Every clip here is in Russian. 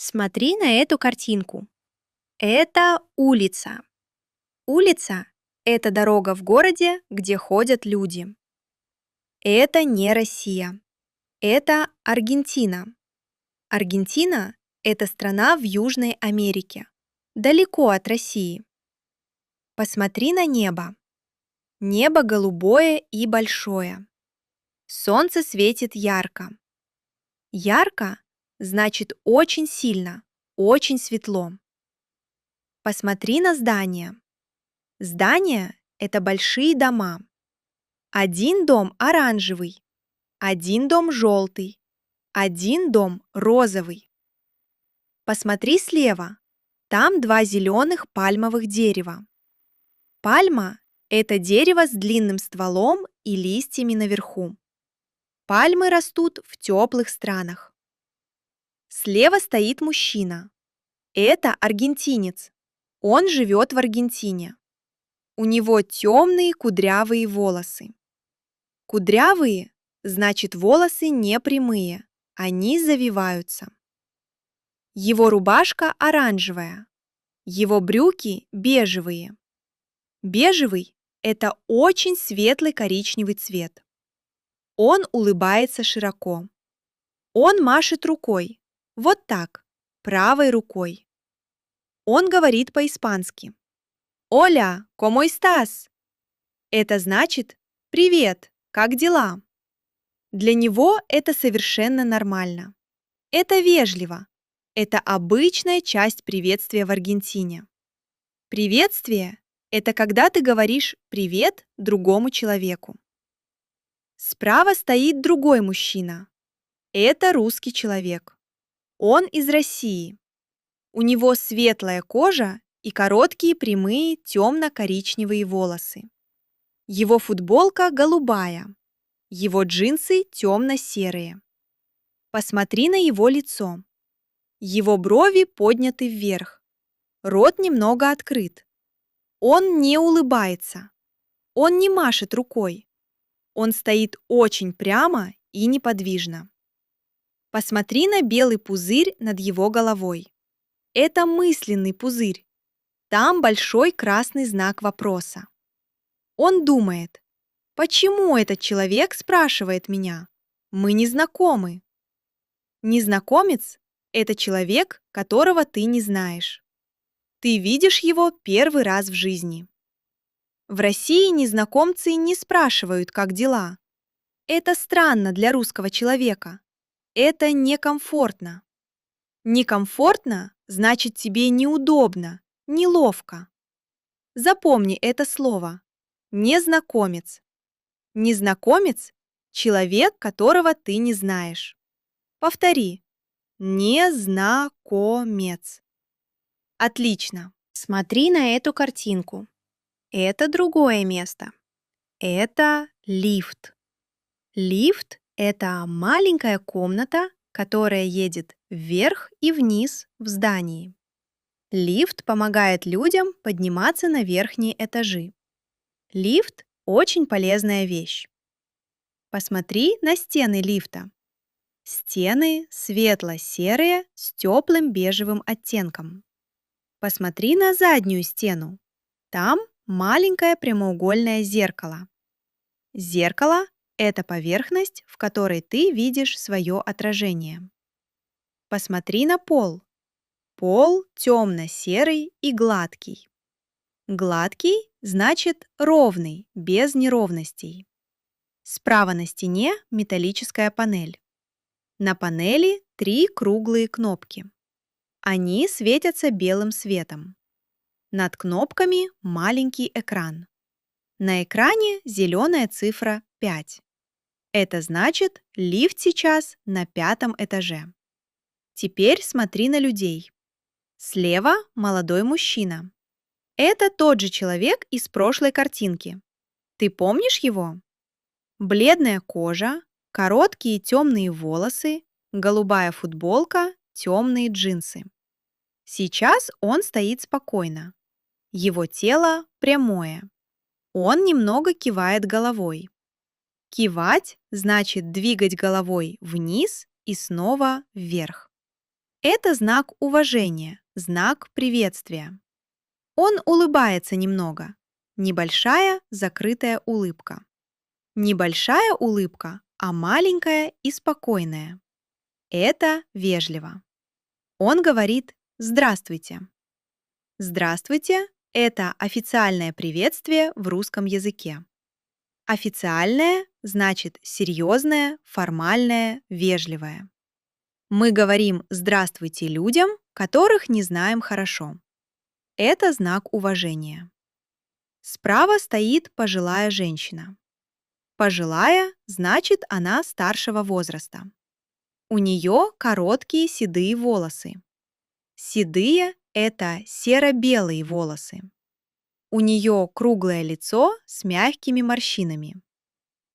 Смотри на эту картинку. Это улица. Улица– это дорога в городе, где ходят люди. Это не Россия. Это Аргентина. Аргентина– это страна в Южной Америке, далеко от России. Посмотри на небо. Небо голубое и большое. Солнце светит ярко. Ярко– значит очень сильно, очень светло. Посмотри на здания. Здания– это большие дома. Один дом оранжевый, один дом желтый, один дом розовый. Посмотри слева. Там два зеленых пальмовых дерева. Пальма– это дерево с длинным стволом и листьями наверху. Пальмы растут в теплых странах. Слева стоит мужчина. Это аргентинец. Он живет в Аргентине. У него темные кудрявые волосы. Кудрявые значит волосы не прямые, они завиваются. Его рубашка оранжевая, его брюки бежевые. Бежевый– это очень светлый коричневый цвет. Он улыбается широко. Он машет рукой, вот так, правой рукой. Он говорит по-испански. «Оля, ¿cómo estás?» Это значит «Привет, как дела?» Для него это совершенно нормально. Это вежливо. Это обычная часть приветствия в Аргентине. Приветствие– это когда ты говоришь «привет» другому человеку. Справа стоит другой мужчина. Это русский человек. Он из России. У него светлая кожа и короткие прямые темно-коричневые волосы. Его футболка голубая. Его джинсы темно-серые. Посмотри на его лицо. Его брови подняты вверх. Рот немного открыт. Он не улыбается. Он не машет рукой. Он стоит очень прямо и неподвижно. Посмотри на белый пузырь над его головой. Это мысленный пузырь. Там большой красный знак вопроса. Он думает, почему этот человек спрашивает меня? Мы не знакомы. Незнакомец – это человек, которого ты не знаешь. Ты видишь его первый раз в жизни. В России незнакомцы не спрашивают, как дела. Это странно для русского человека. Это некомфортно. Некомфортно значит тебе неудобно, неловко. Запомни это слово. Незнакомец. Незнакомец – человек, которого ты не знаешь. Повтори. Незнакомец. Отлично. Смотри на эту картинку. Это другое место. Это лифт. Лифт – это маленькая комната, которая едет вверх и вниз в здании. Лифт помогает людям подниматься на верхние этажи. Лифт – очень полезная вещь. Посмотри на стены лифта. Стены светло-серые с теплым бежевым оттенком. Посмотри на заднюю стену. Там маленькое прямоугольное зеркало. Зеркало – это поверхность, в которой ты видишь свое отражение. Посмотри на пол. Пол темно-серый и гладкий. Гладкий значит ровный, без неровностей. Справа на стене металлическая панель. На панели 3 круглые кнопки. Они светятся белым светом. Над кнопками маленький экран. На экране зеленая цифра 5. Это значит, лифт сейчас на 5-м этаже. Теперь смотри на людей. Слева молодой мужчина. Это тот же человек из прошлой картинки. Ты помнишь его? Бледная кожа, короткие темные волосы, голубая футболка, темные джинсы. Сейчас он стоит спокойно. Его тело прямое. Он немного кивает головой. Кивать значит двигать головой вниз и снова вверх. Это знак уважения, знак приветствия. Он улыбается немного. Небольшая закрытая улыбка. Небольшая улыбка, а маленькая и спокойная. Это вежливо. Он говорит «Здравствуйте». «Здравствуйте» — это официальное приветствие в русском языке. Официальное значит серьезное, формальное, вежливое. Мы говорим «здравствуйте» людям, которых не знаем хорошо. Это знак уважения. Справа стоит пожилая женщина. Пожилая значит она старшего возраста. У нее короткие седые волосы. Седые — это серо-белые волосы. У нее круглое лицо с мягкими морщинами.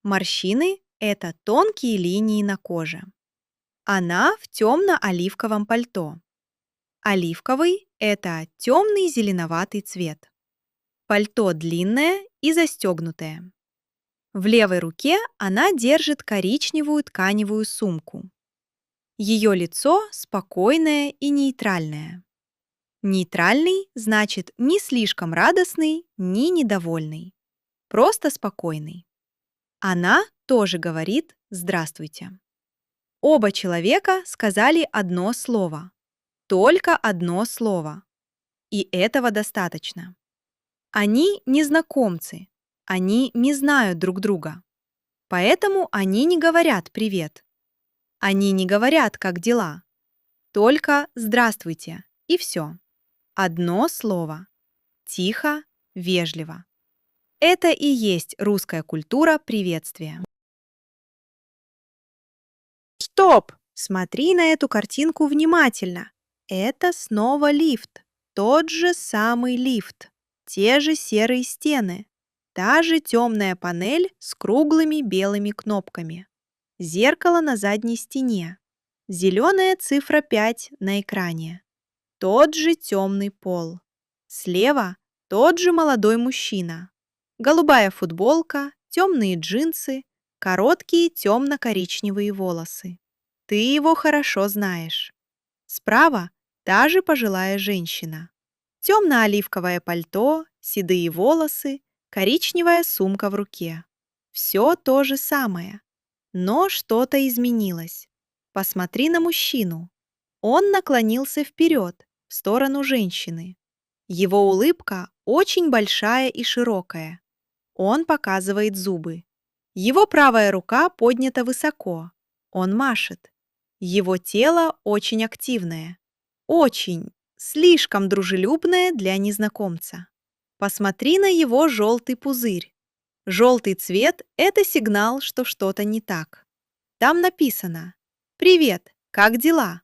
Морщины — это тонкие линии на коже. Она в темно-оливковом пальто. Оливковый — это темный зеленоватый цвет. Пальто длинное и застегнутое. В левой руке она держит коричневую тканевую сумку. Ее лицо спокойное и нейтральное. Нейтральный значит не слишком радостный, ни недовольный. Просто спокойный. Она тоже говорит «здравствуйте». Оба человека сказали одно слово. Только одно слово. И этого достаточно. Они незнакомцы. Они не знают друг друга. Поэтому они не говорят «привет». Они не говорят «как дела». Только «здравствуйте» и все. Одно слово. Тихо, вежливо. Это и есть русская культура приветствия. Стоп! Смотри на эту картинку внимательно. Это снова лифт. Тот же самый лифт. Те же серые стены. Та же темная панель с круглыми белыми кнопками. Зеркало на задней стене. Зеленая цифра 5 на экране. Тот же темный пол. Слева тот же молодой мужчина. Голубая футболка, темные джинсы, короткие темно-коричневые волосы. Ты его хорошо знаешь. Справа та же пожилая женщина. Темно-оливковое пальто, седые волосы, коричневая сумка в руке. Все то же самое. Но что-то изменилось. Посмотри на мужчину. Он наклонился вперед, в сторону женщины. Его улыбка очень большая и широкая. Он показывает зубы. Его правая рука поднята высоко. Он машет. Его тело очень активное. Очень, слишком дружелюбное для незнакомца. Посмотри на его желтый пузырь. Желтый цвет – это сигнал, что что-то не так. Там написано «Привет, как дела?»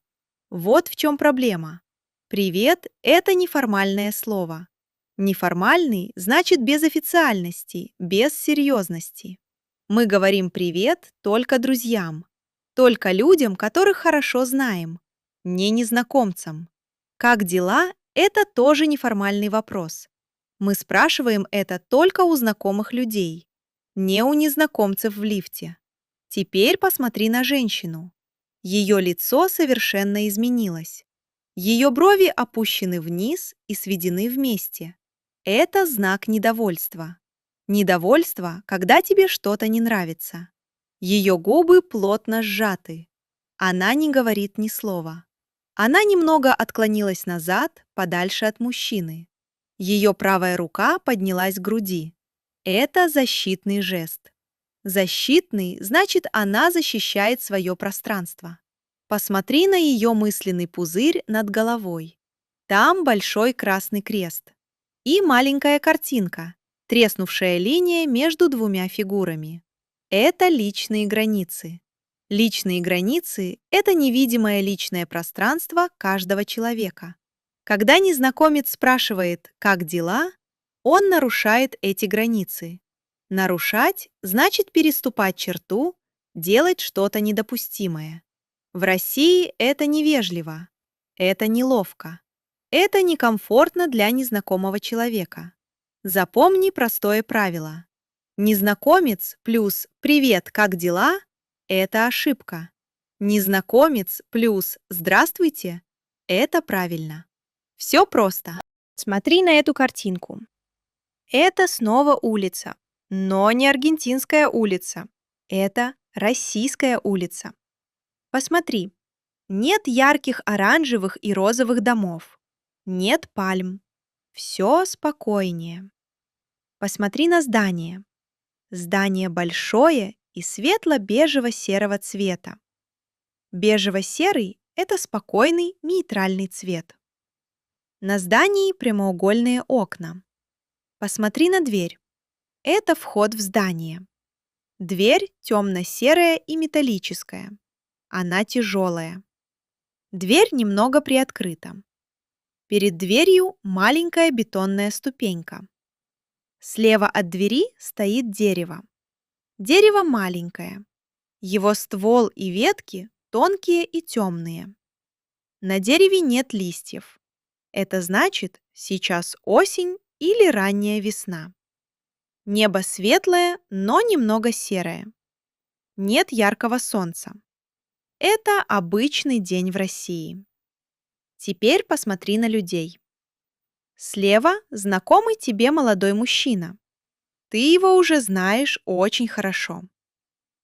Вот в чем проблема. «Привет» – это неформальное слово. Неформальный значит без официальности, без серьезности. Мы говорим «привет» только друзьям, только людям, которых хорошо знаем, не незнакомцам. «Как дела» – это тоже неформальный вопрос. Мы спрашиваем это только у знакомых людей, не у незнакомцев в лифте. Теперь посмотри на женщину. Ее лицо совершенно изменилось. Ее брови опущены вниз и сведены вместе. Это знак недовольства. Недовольство, когда тебе что-то не нравится. Ее губы плотно сжаты. Она не говорит ни слова. Она немного отклонилась назад, подальше от мужчины. Ее правая рука поднялась к груди. Это защитный жест. Защитный значит, она защищает свое пространство. Посмотри на ее мысленный пузырь над головой. Там большой красный крест. И маленькая картинка, треснувшая линия между двумя фигурами. Это личные границы. Личные границы – это невидимое личное пространство каждого человека. Когда незнакомец спрашивает «как дела?», он нарушает эти границы. Нарушать значит переступать черту, делать что-то недопустимое. В России это невежливо, это неловко, это некомфортно для незнакомого человека. Запомни простое правило. Незнакомец плюс «привет, как дела?» – это ошибка. Незнакомец плюс «здравствуйте» Это правильно. Все просто. Смотри на эту картинку. Это снова улица, но не аргентинская улица. Это российская улица. Посмотри, нет ярких оранжевых и розовых домов. Нет пальм. Все спокойнее. Посмотри на здание. Здание большое и светло-бежево-серого цвета. Бежево-серый– это спокойный нейтральный цвет. На здании прямоугольные окна. Посмотри на дверь. Это вход в здание. Дверь темно-серая и металлическая. Она тяжелая. Дверь немного приоткрыта. Перед дверью маленькая бетонная ступенька. Слева от двери стоит дерево. Дерево маленькое. Его ствол и ветки тонкие и темные. На дереве нет листьев. Это значит, сейчас осень или ранняя весна. Небо светлое, но немного серое. Нет яркого солнца. Это обычный день в России. Теперь посмотри на людей. Слева знакомый тебе молодой мужчина. Ты его уже знаешь очень хорошо.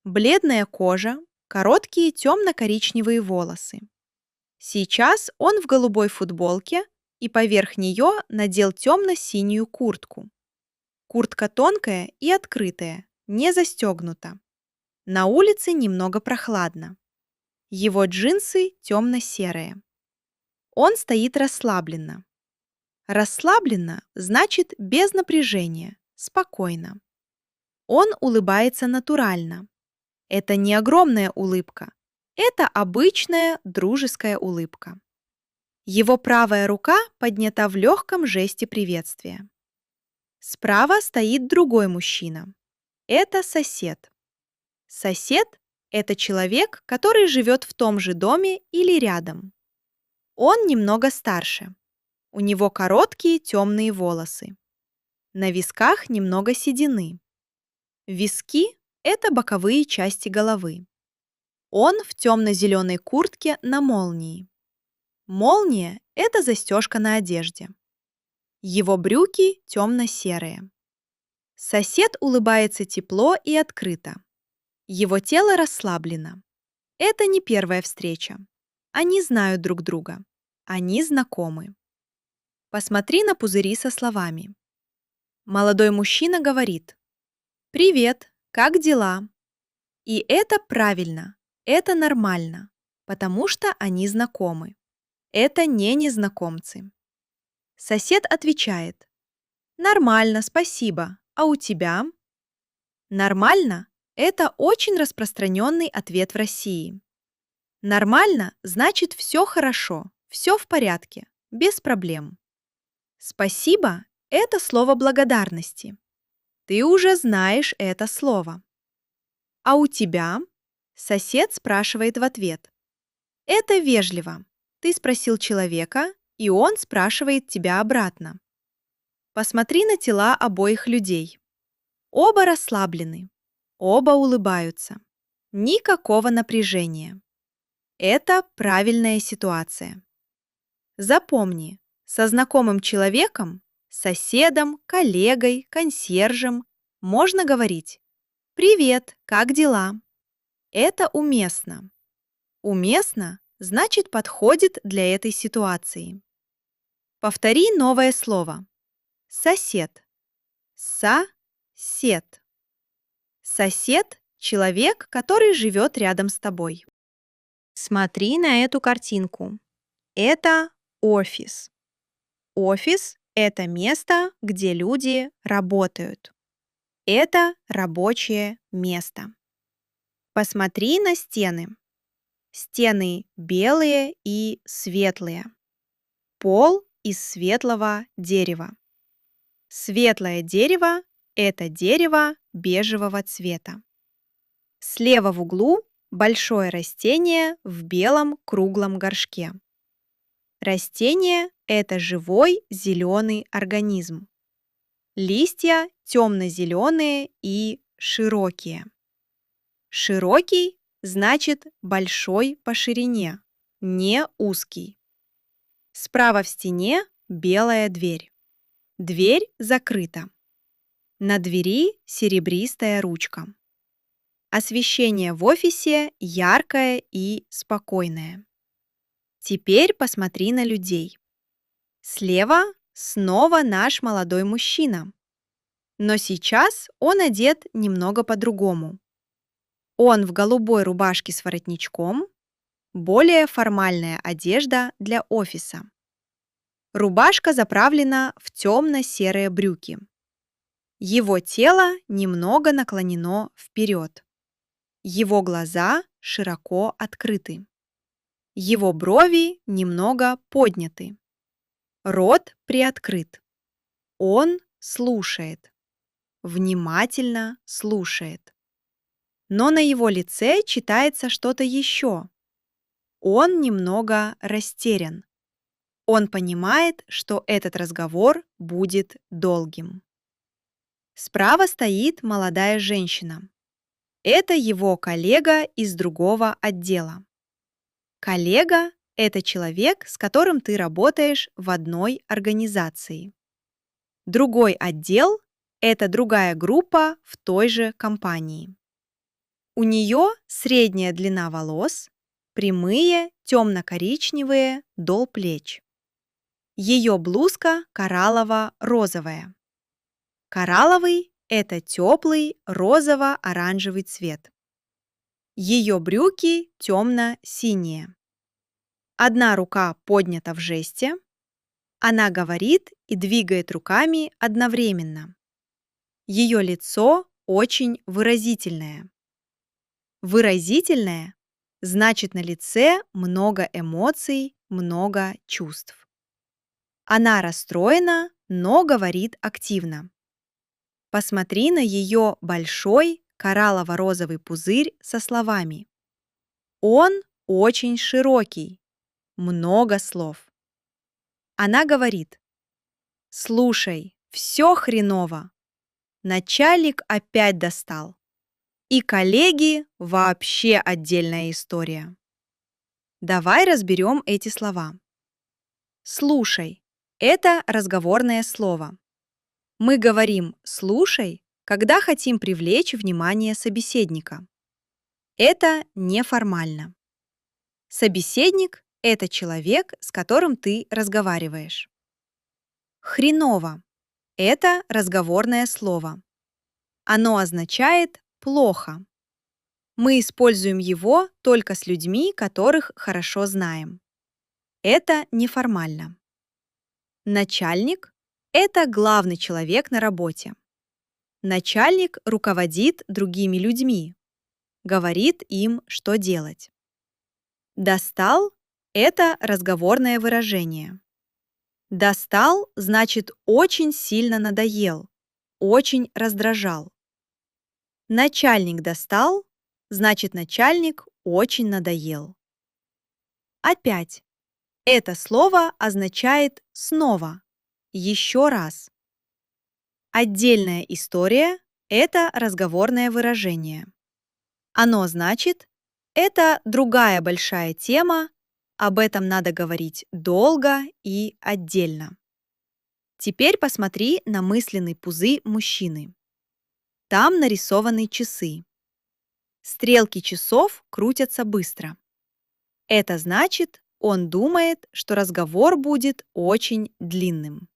Бледная кожа, короткие темно-коричневые волосы. Сейчас он в голубой футболке и поверх нее надел темно-синюю куртку. Куртка тонкая и открытая, не застегнута. На улице немного прохладно. Его джинсы темно-серые. Он стоит расслабленно. Расслабленно значит без напряжения, спокойно. Он улыбается натурально. Это не огромная улыбка. Это обычная дружеская улыбка. Его правая рука поднята в легком жесте приветствия. Справа стоит другой мужчина. Это сосед. Сосед – это человек, который живет в том же доме или рядом. Он немного старше. У него короткие темные волосы. На висках немного седины. Виски – это боковые части головы. Он в темно-зеленой куртке на молнии. Молния – это застежка на одежде. Его брюки темно-серые. Сосед улыбается тепло и открыто. Его тело расслаблено. Это не первая встреча. Они знают друг друга. Они знакомы. Посмотри на пузыри со словами. Молодой мужчина говорит: «Привет, как дела?» И это правильно, это нормально, потому что они знакомы. Это не незнакомцы. Сосед отвечает: «Нормально, спасибо. А у тебя?» Нормально – это очень распространенный ответ в России. Нормально значит все хорошо, все в порядке, без проблем. Спасибо – это слово благодарности. Ты уже знаешь это слово. А у тебя? Сосед спрашивает в ответ. Это вежливо. Ты спросил человека, и он спрашивает тебя обратно. Посмотри на тела обоих людей. Оба расслаблены. Оба улыбаются. Никакого напряжения. Это правильная ситуация. Запомни, со знакомым человеком, соседом, коллегой, консьержем можно говорить: «Привет, как дела?» Это уместно. Уместно значит подходит для этой ситуации. Повтори новое слово. Сосед. Сосед. Сосед – человек, который живет рядом с тобой. Смотри на эту картинку. Это офис. Офис – это место, где люди работают. Это рабочее место. Посмотри на стены. Стены белые и светлые. Пол из светлого дерева. Светлое дерево – это дерево бежевого цвета. Слева в углу большое растение в белом круглом горшке. Растение – это живой зеленый организм. Листья темно-зеленые и широкие. Широкий значит большой по ширине, не узкий. Справа в стене белая дверь. Дверь закрыта. На двери серебристая ручка. Освещение в офисе яркое и спокойное. Теперь посмотри на людей. Слева снова наш молодой мужчина. Но сейчас он одет немного по-другому. Он в голубой рубашке с воротничком, более формальная одежда для офиса. Рубашка заправлена в темно-серые брюки. Его тело немного наклонено вперед. Его глаза широко открыты. Его брови немного подняты. Рот приоткрыт. Он слушает. Внимательно слушает. Но на его лице читается что-то еще. Он немного растерян. Он понимает, что этот разговор будет долгим. Справа стоит молодая женщина. Это его коллега из другого отдела. Коллега – это человек, с которым ты работаешь в одной организации. Другой отдел – это другая группа в той же компании. У нее средняя длина волос, прямые темно-коричневые до плеч. Ее блузка кораллово-розовая. Коралловый – это теплый розово-оранжевый цвет. Ее брюки темно-синие. Одна рука поднята в жесте. Она говорит и двигает руками одновременно. Ее лицо очень выразительное. Выразительное – значит, на лице много эмоций, много чувств. Она расстроена, но говорит активно. Посмотри на ее большой кораллово-розовый пузырь со словами. Он очень широкий, много слов. Она говорит: «Слушай, все хреново. Начальник опять достал. И коллеги вообще отдельная история». Давай разберем эти слова. «Слушай» – это разговорное слово. Мы говорим «слушай», когда хотим привлечь внимание собеседника. Это неформально. Собеседник – это человек, с которым ты разговариваешь. Хреново – это разговорное слово. Оно означает «плохо». Мы используем его только с людьми, которых хорошо знаем. Это неформально. Начальник – это главный человек на работе. Начальник руководит другими людьми, говорит им, что делать. Достал – это разговорное выражение. Достал значит очень сильно надоел, очень раздражал. Начальник достал значит начальник очень надоел. Опять. Это слово означает снова, еще раз. Отдельная история – это разговорное выражение. Оно значит «это другая большая тема, об этом надо говорить долго и отдельно». Теперь посмотри на мысленный пузырь мужчины. Там нарисованы часы. Стрелки часов крутятся быстро. Это значит, он думает, что разговор будет очень длинным.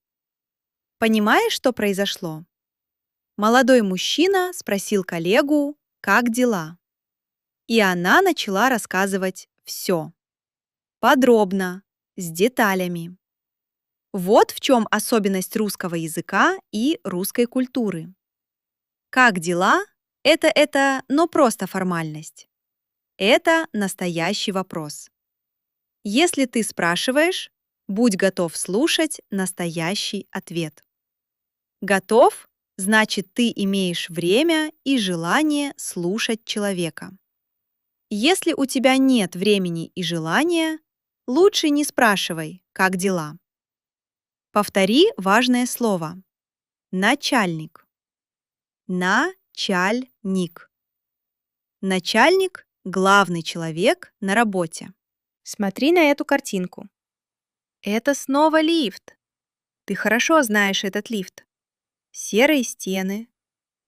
Понимаешь, что произошло? Молодой мужчина спросил коллегу, как дела? И она начала рассказывать все. Подробно, с деталями. Вот в чем особенность русского языка и русской культуры. Как дела? Но просто формальность. Это настоящий вопрос. Если ты спрашиваешь, будь готов слушать настоящий ответ. Готов – значит, ты имеешь время и желание слушать человека. Если у тебя нет времени и желания, лучше не спрашивай, как дела. Повтори важное слово. Начальник. Начальник. Начальник – главный человек на работе. Смотри на эту картинку. Это снова лифт. Ты хорошо знаешь этот лифт. Серые стены,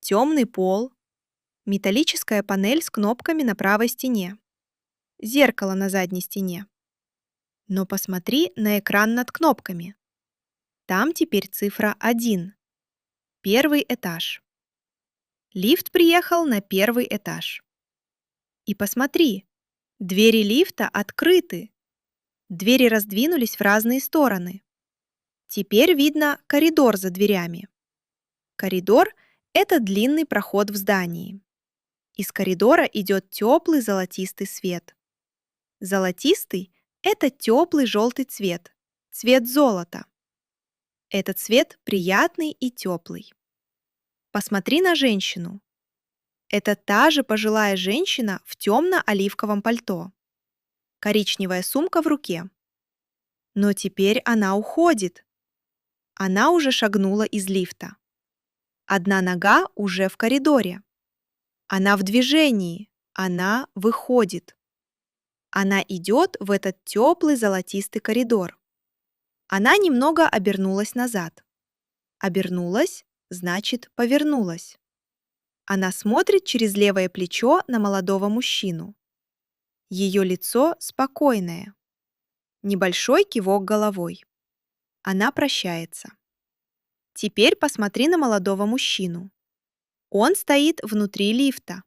темный пол, металлическая панель с кнопками на правой стене, зеркало на задней стене. Но посмотри на экран над кнопками. Там теперь цифра 1. Первый этаж. Лифт приехал на первый этаж. И посмотри, двери лифта открыты. Двери раздвинулись в разные стороны. Теперь видно коридор за дверями. Коридор – это длинный проход в здании. Из коридора идет теплый золотистый свет. Золотистый – это теплый желтый цвет, цвет золота. Этот цвет приятный и теплый. Посмотри на женщину. Это та же пожилая женщина в темно-оливковом пальто. Коричневая сумка в руке. Но теперь она уходит. Она уже шагнула из лифта. Одна нога уже в коридоре. Она в движении. Она выходит. Она идет в этот теплый золотистый коридор. Она немного обернулась назад. Обернулась, значит, повернулась. Она смотрит через левое плечо на молодого мужчину. Ее лицо спокойное. Небольшой кивок головой. Она прощается. Теперь посмотри на молодого мужчину. Он стоит внутри лифта.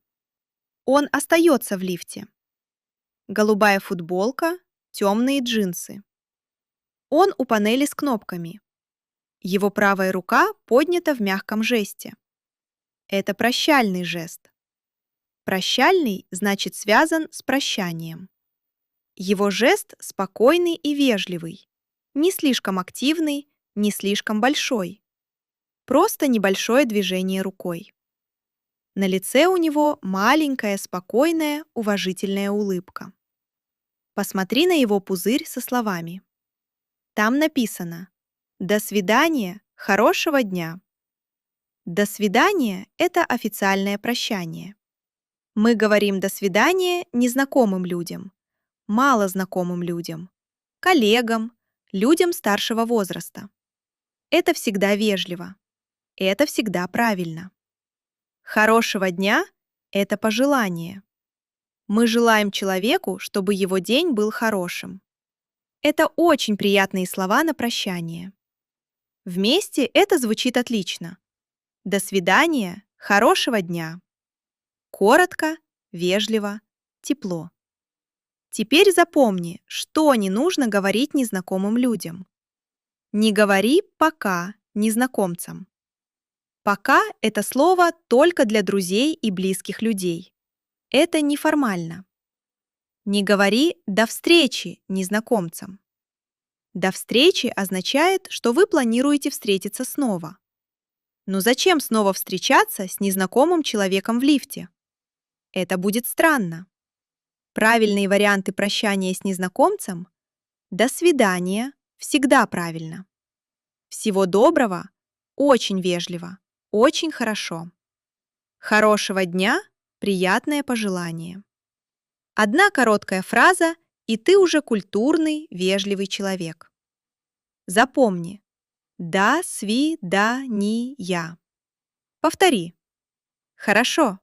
Он остается в лифте. Голубая футболка, темные джинсы. Он у панели с кнопками. Его правая рука поднята в мягком жесте. Это прощальный жест. Прощальный значит связан с прощанием. Его жест спокойный и вежливый, не слишком активный, не слишком большой. Просто небольшое движение рукой. На лице у него маленькая, спокойная, уважительная улыбка. Посмотри на его пузырь со словами. Там написано «До свидания, хорошего дня». «До свидания» — это официальное прощание. Мы говорим «до свидания» незнакомым людям, малознакомым людям, коллегам, людям старшего возраста. Это всегда вежливо. Это всегда правильно. Хорошего дня — это пожелание. Мы желаем человеку, чтобы его день был хорошим. Это очень приятные слова на прощание. Вместе это звучит отлично. До свидания, хорошего дня. Коротко, вежливо, тепло. Теперь запомни, что не нужно говорить незнакомым людям. Не говори «пока» незнакомцам. «Пока» — это слово только для друзей и близких людей. Это неформально. Не говори «до встречи» незнакомцам. «До встречи» означает, что вы планируете встретиться снова. Но зачем снова встречаться с незнакомым человеком в лифте? Это будет странно. Правильные варианты прощания с незнакомцем – «до свидания» всегда правильно. Всего доброго – очень вежливо, очень хорошо. Хорошего дня – приятное пожелание. Одна короткая фраза, и ты уже культурный, вежливый человек. Запомни. До свидания. Повтори. Хорошо.